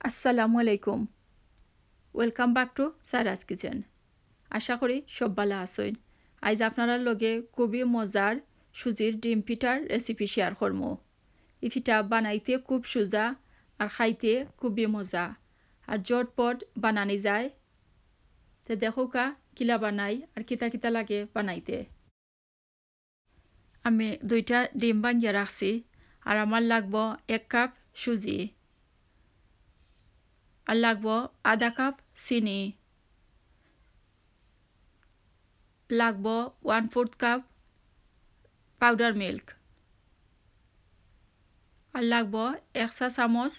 আসসালামু আলাইকুম। Welcome back to Sara's kitchen. আশা করি সব ভালো আছেন। আজ আপনারা লগে খুবই মজার সুজির ডিম পিঠার রেসিপি শেয়ার করবো। এই পিঠা বানাইতে খুব সোজা আর খাইতে খুবই মজা আর জটপট বানানি যায়। তো দেখো কিলা বানাই আর কিতা কিতা লাগে বানাইতে। আমি 2টা ডিম ভাঙিয়ে রাখছি আর আমার লাগবো 1 কাপ সুজি আর লাগবো আধা কাপ চিনি, লাগবো 1/4 কাপ পাউডার মিল্ক আর লাগবো 1 চা চামচ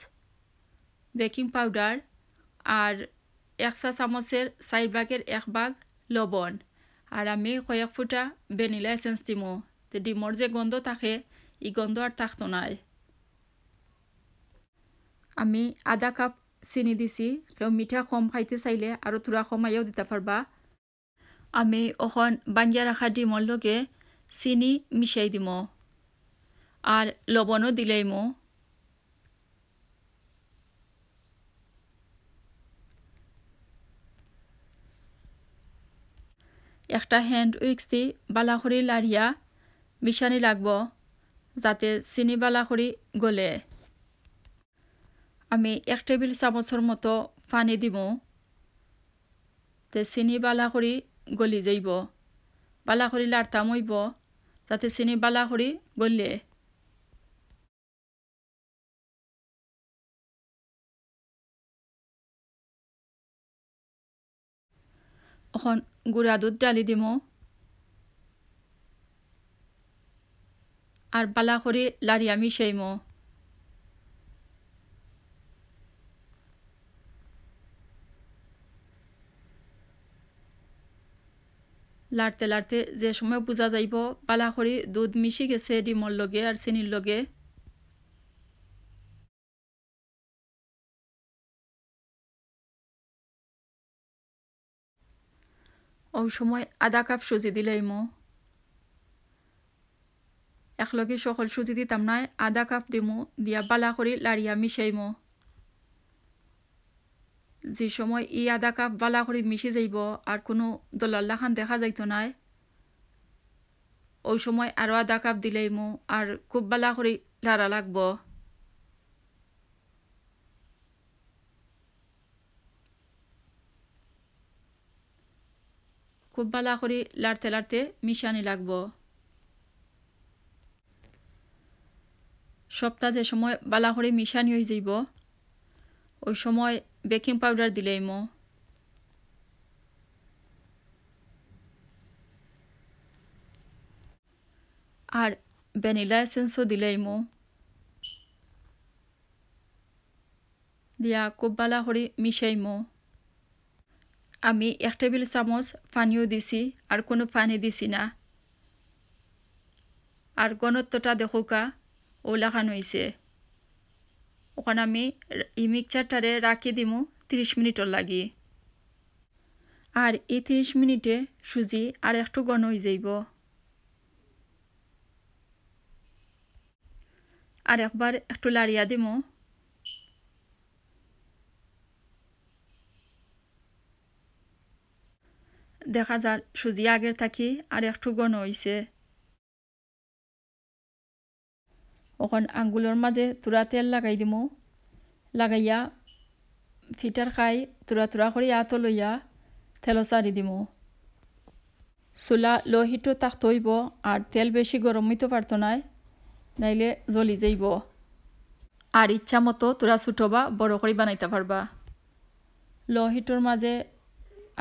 বেকিং পাউডার আর 1 চা চামচের 4 ভাগের 1 ভাগ লবণ আর আমি কয়েক ফুটা ভ্যানিলা এসেন্স দিমো। তো ডিমর যে গন্ধ থাকে এই গন্ধ আর থাকতো নাই। আমি আধা কাপ চিনি দিছি, কেউ মিঠা কম খাইতে চাইলে আরও থোড়া কমাইও দিতে পারবা। আমি ওখন বাঞ্জিয়া রাখা ডিমর লগে চিনি মিশাই দিমো আর লবণও দিলাইমো। একটা হ্যান্ড উইক্স দি বালা করে লাড়িয়া মিশানি লাগবো যাতে চিনি বালা করে গলে। আমি 1 টেবিল চামচের মতো পানি দিব, তে চিনি বালা করে গলি যাইব। বালা করে লাড়তাম হইব যাতে চিনি বালা করে গলে। এখন গুঁড়া দুধ ডালি দিব আর বালা করে লাড়িয়া মিশাইমো। লাড়তে লাড়তে যে সময় বোঝা যাইব বালা করে দুধ মিশি গেছে ডিমর লগে আর চিনির লগে, ওই সময় আধা কাপ সুজি দিলাইমো। একলগে সকল সুজি দিতাম নাই, আধা কাপ দিমু দিয়া বালা করে লাড়িয়া মিশাইমো। যে সময় এই আধা কাপ বালা করে মিশে যাইব আর কোনো দলাল্লাখান দেখা যাইতো নাই, ওই সময় আরও আধা কাপ দিলাইমু আর খুব বালা করে লাড়া লাগবো। খুব বালা করে লাড়তে লাড়তে মিশানি লাগবো। সবটা যে সময় বালা করে মিশানি হয়ে যাইব ওই সময় বেকিং পাউডার দিলাইমো আর ভ্যানিলা এসেন্সও দিলাইমো। দিয়া খুব বালা করে মিশাইমো। আমি 1 টেবিল চামচ পানিও দিছি আর কোনো পানি দিছি না। আর ঘনত্বটা দেখোকা ওলাখান হয়েছে। ওখানে আমি এই মিক্সচারটারে রাখি দিমু 30 মিনিটর লাগি। আর এই 30 মিনিটে সুজি আর একটু ঘন হয়ে যাইব। আর একবার একটু লাড়িয়া দিমু। দেখা যার সুজি আগের থাকি আর একটু ঘন হয়েছে। ওখান আঙ্গুলের মাঝে তুরা তেল লাগাই দিমু, লাগাইয়া ফিটার খাই তুরা তুরা করে আতো লইয়া তেলও সারি দিমু। চুলা লো হিটও থাকতে হইব আর তেল বেশি গরম হইতে পারতো নাই, নাইলে জ্বলি যাইব। আর ইচ্ছা মতো তোরা ছোটো বা বড় করে বানাইতে পারবা। লো হিটর মাঝে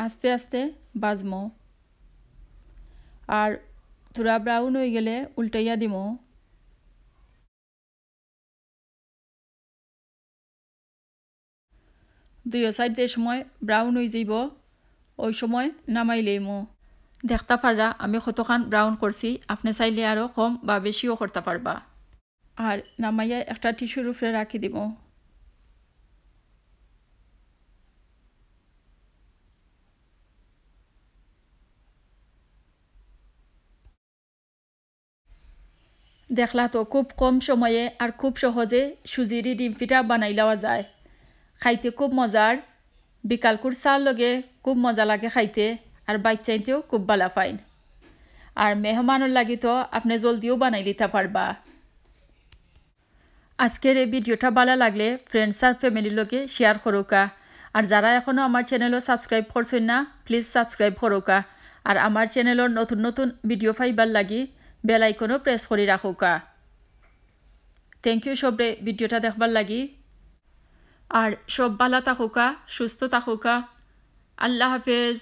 আস্তে আস্তে বাজমো আর তোরা ব্রাউন হয়ে গেলে উল্টাইয়া দিমো। দুই সাইড যে সময় ব্রাউন হয়ে যাইব ওই সময় নামাই লইমো। দেখতে পাররা আমি কতখান ব্রাউন করছি, আপনি চাইলে আরও কম বা বেশিও করতে পারবা। আর নামাইয়া একটা টিস্যুর উপরে রাখি দিব। দেখলা তো খুব কম সময়ে আর খুব সহজে সুজির ডিম পিঠা বানাই লওয়া যায়। খাইতে খুব মজার বিকালকুর চার লগে খুব মজা লাগে খাইতে আর বাচ্চাইতেও খুব ভালো পাইন আর মেহমানের লাগি তো আপনি জলদিও বানাই লিতে পারবা আজকের এই ভিডিওটা ভালো লাগলে ফ্রেন্ডস আর ফ্যামিলির লগে শেয়ার করোকা আর যারা এখনও আমার চ্যানেলও সাবস্ক্রাইব করছেন না প্লিজ সাবস্ক্রাইব করোকা আর আমার চ্যানেলের নতুন নতুন ভিডিও পাইবার লাগি বেল আইকনও প্রেস করে রাখোকা থ্যাংক ইউ সবরে ভিডিওটা দেখবার লাগি আর সব ভালো থাকুকা সুস্থ থাকুকা আল্লাহ হাফেজ